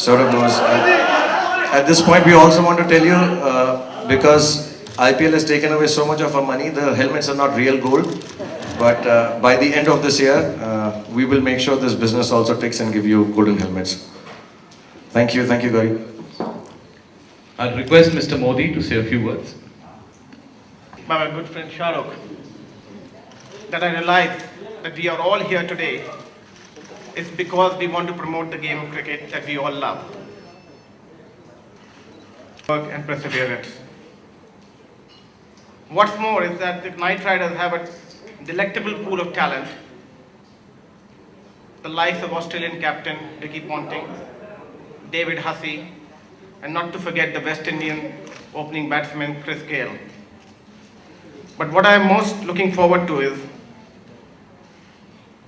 Sourav knows. At this point, we also want to tell you, because IPL has taken away so much of our money, the helmets are not real gold. But by the end of this year, we will make sure this business also takes and give you golden helmets. Thank you, Gauri. I'll request Mr. Modi to say a few words. By my good friend Shah Rukh, that I realize that we are all here today is because we want to promote the game of cricket that we all love. Work and perseverance. What's more is that the Knight Riders have a delectable pool of talent, the likes of Australian captain Ricky Ponting, David Hussey, and not to forget the West Indian opening batsman Gale. But what I am most looking forward to is,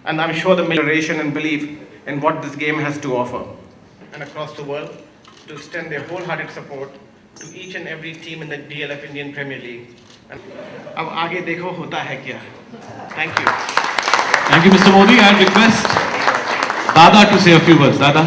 and I'm sure the moderation and belief in what this game has to offer, and across the world, to extend their wholehearted support to each and every team in the DLF Indian Premier League. अब आगे देखो होता है क्या. Thank you. Thank you, Mr. Modi. I request Dada to say a few words. Dada.